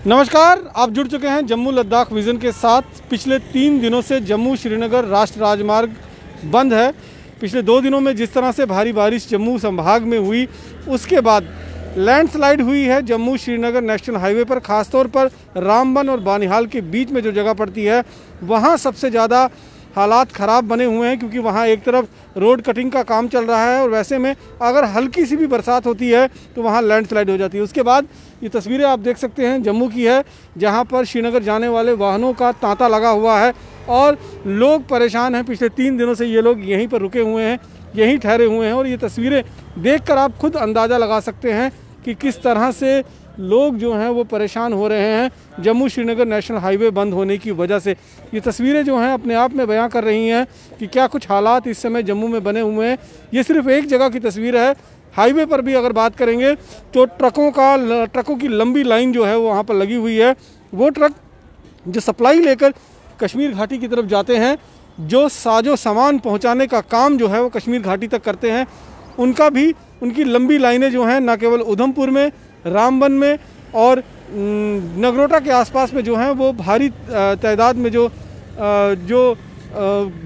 नमस्कार, आप जुड़ चुके हैं जम्मू लद्दाख विज़न के साथ। पिछले 3 दिनों से जम्मू श्रीनगर राष्ट्रीय राजमार्ग बंद है। पिछले 2 दिनों में जिस तरह से भारी बारिश जम्मू संभाग में हुई, उसके बाद लैंडस्लाइड हुई है जम्मू श्रीनगर नेशनल हाईवे पर। ख़ासतौर पर रामबन और बानिहाल के बीच में जो जगह पड़ती है, वहाँ सबसे ज़्यादा हालात ख़राब बने हुए हैं, क्योंकि वहाँ एक तरफ रोड कटिंग का काम चल रहा है और वैसे में अगर हल्की सी भी बरसात होती है तो वहाँ लैंडस्लाइड हो जाती है। उसके बाद ये तस्वीरें आप देख सकते हैं जम्मू की है, जहाँ पर श्रीनगर जाने वाले वाहनों का तांता लगा हुआ है और लोग परेशान हैं। पिछले 3 दिनों से ये लोग यहीं पर रुके हुए हैं, यहीं ठहरे हुए हैं और ये तस्वीरें देखकर आप खुद अंदाज़ा लगा सकते हैं कि किस तरह से लोग जो हैं वो परेशान हो रहे हैं जम्मू श्रीनगर नेशनल हाईवे बंद होने की वजह से। ये तस्वीरें जो हैं अपने आप में बयां कर रही हैं कि क्या कुछ हालात इस समय जम्मू में बने हुए हैं। ये सिर्फ एक जगह की तस्वीर है। हाईवे पर भी अगर बात करेंगे तो ट्रकों की लंबी लाइन जो है वो वहाँ पर लगी हुई है। वो ट्रक जो सप्लाई लेकर कश्मीर घाटी की तरफ जाते हैं, जो साजो सामान पहुँचाने का काम जो है वो कश्मीर घाटी तक करते हैं, उनकी लंबी लाइनें जो हैं न केवल उधमपुर में, रामबन में और नगरोटा के आसपास में जो हैं वो भारी तादाद में जो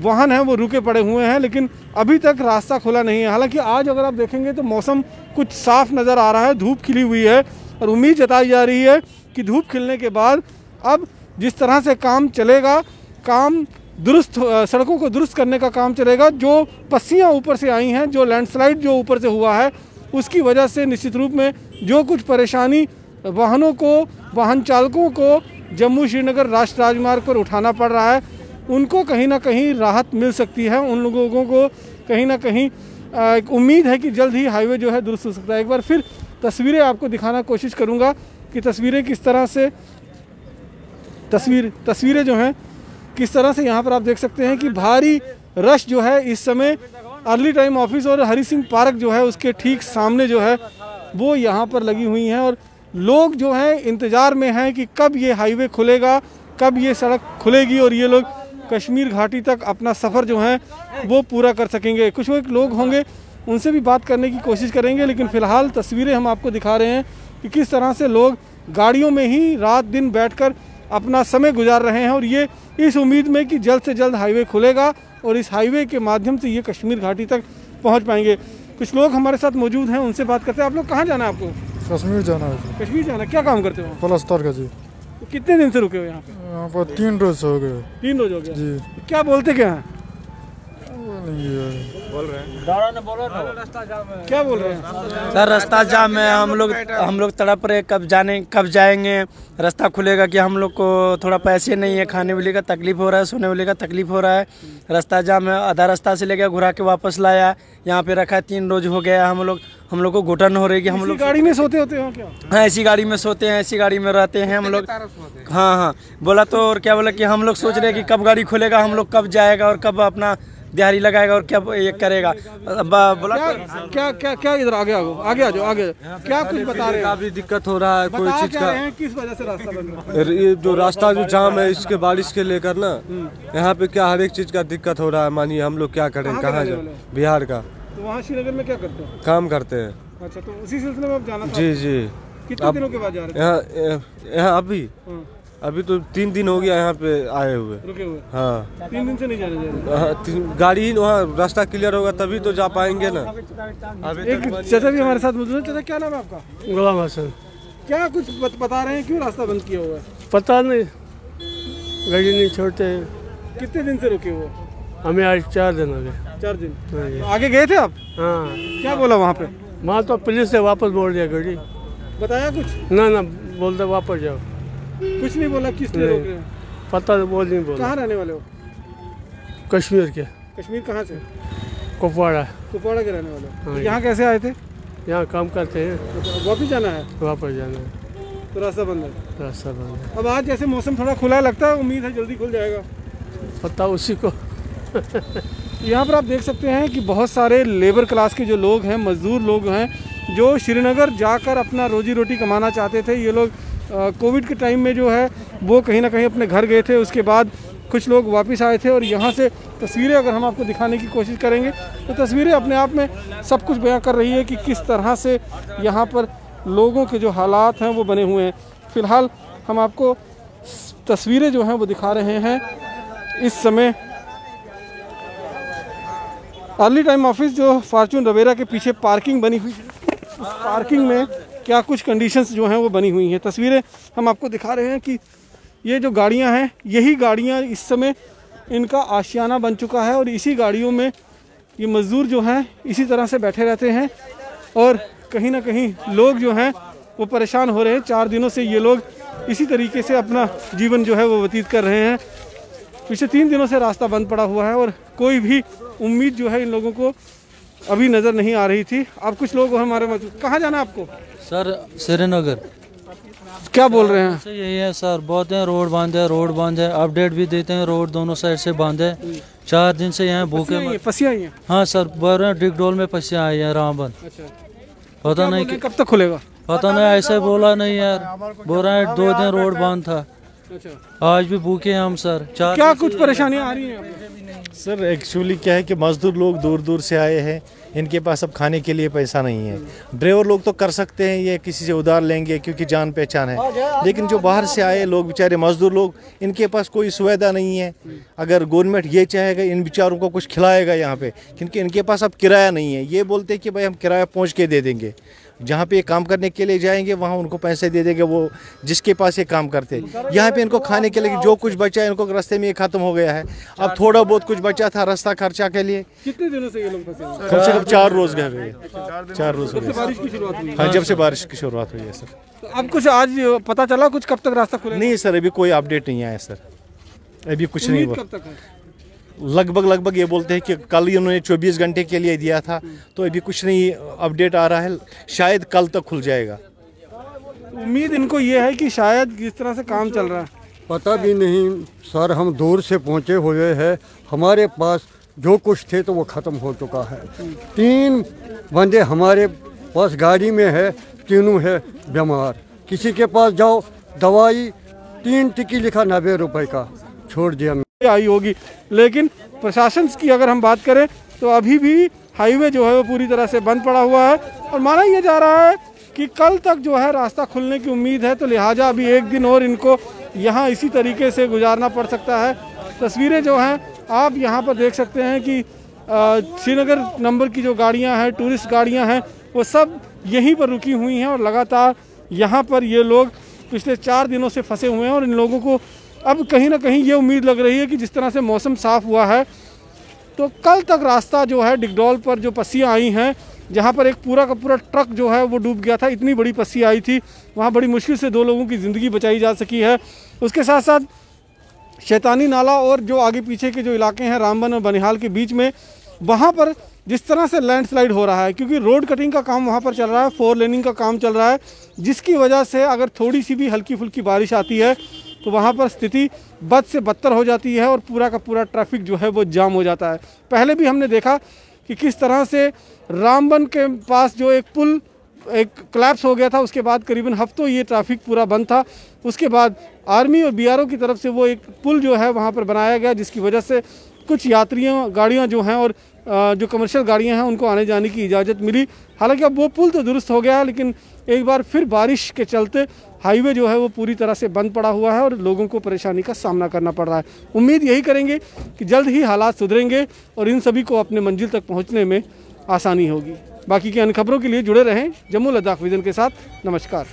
वाहन हैं वो रुके पड़े हुए हैं, लेकिन अभी तक रास्ता खुला नहीं है। हालांकि आज अगर आप देखेंगे तो मौसम कुछ साफ नज़र आ रहा है, धूप खिली हुई है और उम्मीद जताई जा रही है कि धूप खिलने के बाद अब जिस तरह से काम चलेगा, सड़कों को दुरुस्त करने का काम चलेगा। जो पस्सियाँ ऊपर से आई हैं, जो लैंडस्लाइड जो ऊपर से हुआ है, उसकी वजह से निश्चित रूप में जो कुछ परेशानी वाहन चालकों को जम्मू श्रीनगर राष्ट्रीय राजमार्ग पर उठाना पड़ रहा है, उनको कहीं ना कहीं राहत मिल सकती है। उन लोगों को कहीं ना कहीं एक उम्मीद है कि जल्द ही हाईवे जो है दुरुस्त हो सकता है। एक बार फिर तस्वीरें आपको दिखाना कोशिश करूंगा कि तस्वीरें किस तरह से तस्वीरें जो हैं किस तरह से यहाँ पर आप देख सकते हैं कि भारी रश जो है इस समय अर्ली टाइम ऑफिस और हरी सिंह पार्क जो है उसके ठीक सामने जो है वो यहाँ पर लगी हुई हैं और लोग जो हैं इंतज़ार में हैं कि कब ये हाईवे खुलेगा, कब ये सड़क खुलेगी और ये लोग कश्मीर घाटी तक अपना सफ़र जो है वो पूरा कर सकेंगे। कुछ लोग होंगे, उनसे भी बात करने की कोशिश करेंगे, लेकिन फ़िलहाल तस्वीरें हम आपको दिखा रहे हैं कि किस तरह से लोग गाड़ियों में ही रात दिन बैठकर अपना समय गुजार रहे हैं और ये इस उम्मीद में कि जल्द से जल्द हाईवे खुलेगा और इस हाईवे के माध्यम से ये कश्मीर घाटी तक पहुंच पाएंगे। कुछ लोग हमारे साथ मौजूद हैं, उनसे बात करते हैं। आप लोग कहाँ जाना है आपको? कश्मीर जाना है। कश्मीर जाना, क्या काम करते हो? पलस्तर का जी। तो कितने दिन से रुके हो यहाँ पे? यहाँ पर 3 रोज हो गए। 3 रोज हो गए जी। क्या बोलते क्या हैं? बोल रहे हैं क्या बोल रहे हैं? सर रास्ता जाम है, हम लोग तड़प रहे कब जाएंगे, रास्ता खुलेगा कि हम लोग को थोड़ा पैसे नहीं है, खाने वाले का तकलीफ हो रहा है, सोने वाले का तकलीफ हो रहा है। रास्ता जाम है, आधा रास्ता से लेकर घुरा के वापस लाया, यहाँ पे रखा है। 3 रोज हो गया। हम लोग को घुटन हो रही है कि हम लोग गाड़ी में सोते होते हो क्या? हाँ, ऐसी गाड़ी में सोते हैं, ऐसी गाड़ी में रहते हैं हम लोग। हाँ बोला तो, और क्या बोला कि हम लोग सोच रहे हैं कि कब गाड़ी खुलेगा, हम लोग कब जाएगा और कब अपना दिहाड़ी लगाएगा और क्या ये करेगा। बोला क्या इधर आगे आ जाओ। क्या कुछ बता रहे हैं? काफी दिक्कत हो रहा है कोई चीज का। किस वजह से रास्ता बंद है? ये जो रास्ता जो जाम है इसके बारिश के लेकर ना, यहाँ पे क्या हर एक चीज का दिक्कत हो रहा है। मानिए हम लोग क्या करें, कहाँ जाए? बिहार का। तो वहाँ श्रीनगर में क्या करते हो? काम करते हैं। अच्छा, तो उसी सिलसिले में आप जाना? जी। कितने दिनों के बाद जा रहे हैं? यहाँ अभी तो 3 दिन हो गया यहाँ पे आए हुए, रुके हुए। हाँ 3 दिन से नहीं जाने जा रहे। गाड़ी वहाँ रास्ता क्लियर होगा तभी तो जा पाएंगे ना। एक चाचा भी हमारे साथ मौजूद है। चाचा, क्या नाम है आपका? गुलाम हसन। क्या कुछ बता रहे हैं, क्यों रास्ता बंद किया हुआ है? पता नहीं, गाड़ी नहीं छोड़ते हैं। कितने दिन से रुके हुए? हमें आज 4 दिन हो गए। 4 दिन। तो आगे गए थे आप? हाँ। क्या बोला वहाँ पे? वहाँ तो पुलिस से वापस मोड़ दिया गाड़ी। बताया कुछ? ना बोलते वापस जाओ। कुछ नहीं बोला? किस लिए रोक रहे हैं? पता बोल नहीं बोला। कहाँ रहने वाले हो? कश्मीर के। कश्मीर कहाँ से? कुपवाड़ा के रहने वाले हो। हाँ। यहाँ कैसे आए थे? यहाँ काम करते हैं। वापिस जाना है? वापस जाना है। तो रास्ता बंद है? रास्ता बंद है। अब आज जैसे मौसम थोड़ा खुला लगता है, उम्मीद है जल्दी खुल जाएगा। पता उसी को। यहाँ पर आप देख सकते हैं कि बहुत सारे लेबर क्लास के जो लोग हैं, मजदूर लोग हैं, जो श्रीनगर जाकर अपना रोजी रोटी कमाना चाहते थे। ये लोग कोविड के टाइम में जो है वो कहीं ना कहीं अपने घर गए थे, उसके बाद कुछ लोग वापस आए थे और यहाँ से तस्वीरें अगर हम आपको दिखाने की कोशिश करेंगे तो तस्वीरें अपने आप में सब कुछ बयां कर रही है कि किस तरह से यहाँ पर लोगों के जो हालात हैं वो बने हुए हैं। फ़िलहाल हम आपको तस्वीरें जो हैं वो दिखा रहे हैं। इस समय अर्ली टाइम ऑफिस जो फॉर्चून रवेरा के पीछे पार्किंग बनी हुई है, उस पार्किंग में क्या कुछ कंडीशंस जो हैं वो बनी हुई हैं। तस्वीरें हम आपको दिखा रहे हैं कि ये जो गाड़ियां हैं, यही गाड़ियां इस समय इनका आशियाना बन चुका है और इसी गाड़ियों में ये मज़दूर जो हैं इसी तरह से बैठे रहते हैं और कहीं ना कहीं लोग जो हैं वो परेशान हो रहे हैं। 4 दिनों से ये लोग इसी तरीके से अपना जीवन जो है वो व्यतीत कर रहे हैं। पिछले 3 दिनों से रास्ता बंद पड़ा हुआ है और कोई भी उम्मीद जो है इन लोगों को अभी नज़र नहीं आ रही थी। अब कुछ लोग हमारे मौजूद, कहाँ जाना है आपको? सर श्रीनगर। क्या बोल रहे हैं? यही है सर, बहुत है रोड बंद है, रोड बंद है, अपडेट भी देते हैं, रोड दोनों साइड से बंद है। 4 दिन से यहाँ भूखे पसियाँ आई हैं? हाँ सर, बोल रहे हैं डिगडोल में पसियाँ आई है रामबन। अच्छा, पता नहीं कि कब तक खुलेगा? पता नहीं, ऐसे बोला नहीं यार, बोल रहे हैं 2 दिन रोड बंद था। अच्छा, आज भी भूखे हैं हम सर। क्या कुछ परेशानियाँ आ रही हैं? सर एक्चुअली क्या है कि मजदूर लोग दूर दूर से आए हैं, इनके पास अब खाने के लिए पैसा नहीं है। ड्राइवर लोग तो कर सकते हैं, ये किसी से उधार लेंगे क्योंकि जान पहचान है, लेकिन जो बाहर से आए लोग, बेचारे मजदूर लोग, इनके पास कोई सुविधा नहीं है। अगर गवर्नमेंट ये चाहेगा इन बेचारों को कुछ खिलाएगा यहाँ पे, क्योंकि इनके पास अब किराया नहीं है। ये बोलते हैं कि भाई हम किराया पहुँच के दे देंगे, जहाँ पे काम करने के लिए जाएंगे वहाँ उनको पैसे दे देंगे वो जिसके पास ये काम करते हैं। यहाँ पे इनको खाने के लिए जो कुछ बचा है इनको रास्ते में ये खत्म हो गया है। अब थोड़ा बहुत कुछ बचा था रास्ता खर्चा के लिए। कितने दिनों से ये लोग फंसे हैं? कम से कम 4 रोज गए, 4 रोज हो गए। बारिश की शुरुआत हुई है? हाँ, जब से बारिश की शुरुआत हुई है सर। तो अब कुछ आज पता चला कुछ कब तक रास्ता खुलेगा? नहीं सर, अभी कोई अपडेट नहीं आया सर, अभी कुछ नहीं हुआ। कब तक है? लगभग ये बोलते हैं कि कल ही उन्होंने 24 घंटे के लिए दिया था, तो अभी कुछ नहीं अपडेट आ रहा है, शायद कल तक खुल जाएगा। उम्मीद इनको ये है कि शायद इस तरह से काम चल रहा है। पता भी नहीं सर, हम दूर से पहुँचे हुए हैं, हमारे पास जो कुछ थे तो वो ख़त्म हो चुका है। 3 बंदे हमारे पास गाड़ी में है, तीनों है बीमार। किसी के पास जाओ दवाई 3 टिकी लिखा 90 रुपए का, छोड़ दिया आई होगी। लेकिन प्रशासन की अगर हम बात करें तो अभी भी हाईवे जो है वो पूरी तरह से बंद पड़ा हुआ है और माना यह जा रहा है कि कल तक जो है रास्ता खुलने की उम्मीद है। तो लिहाजा अभी 1 दिन और इनको यहाँ इसी तरीके से गुजारना पड़ सकता है। तस्वीरें जो हैं आप यहाँ पर देख सकते हैं कि श्रीनगर नंबर की जो गाड़ियाँ हैं, टूरिस्ट गाड़ियाँ हैं, वो सब यहीं पर रुकी हुई हैं और लगातार यहाँ पर ये लोग पिछले 4 दिनों से फंसे हुए हैं। और इन लोगों को अब कहीं ना कहीं ये उम्मीद लग रही है कि जिस तरह से मौसम साफ़ हुआ है तो कल तक रास्ता जो है डिगडोल पर जो पस्सियाँ आई हैं, जहाँ पर एक पूरा का पूरा ट्रक जो है वो डूब गया था, इतनी बड़ी पस्सी आई थी, वहाँ बड़ी मुश्किल से 2 लोगों की ज़िंदगी बचाई जा सकी है। उसके साथ साथ शैतानी नाला और जो आगे पीछे के जो इलाके हैं रामबन और बनिहाल के बीच में, वहाँ पर जिस तरह से लैंडस्लाइड हो रहा है, क्योंकि रोड कटिंग का काम वहाँ पर चल रहा है, 4 लेनिंग का काम चल रहा है, जिसकी वजह से अगर थोड़ी सी भी हल्की फुल्की बारिश आती है तो वहाँ पर स्थिति बद से बदतर हो जाती है और पूरा का पूरा ट्रैफिक जो है वो जाम हो जाता है। पहले भी हमने देखा कि किस तरह से रामबन के पास जो एक पुल एक कोलैप्स हो गया था, उसके बाद करीबन हफ्तों ये ट्रैफिक पूरा बंद था। उसके बाद आर्मी और बीआरओ की तरफ से वो एक पुल जो है वहाँ पर बनाया गया, जिसकी वजह से कुछ गाड़ियाँ जो हैं और जो कमर्शियल गाड़ियाँ हैं उनको आने जाने की इजाज़त मिली। हालांकि अब वो पुल तो दुरुस्त हो गया है, लेकिन एक बार फिर बारिश के चलते हाईवे जो है वो पूरी तरह से बंद पड़ा हुआ है और लोगों को परेशानी का सामना करना पड़ रहा है। उम्मीद यही करेंगे कि जल्द ही हालात सुधरेंगे और इन सभी को अपने मंजिल तक पहुँचने में आसानी होगी। बाकी की अन्य खबरों के लिए जुड़े रहें जम्मू लद्दाख विज़न के साथ। नमस्कार।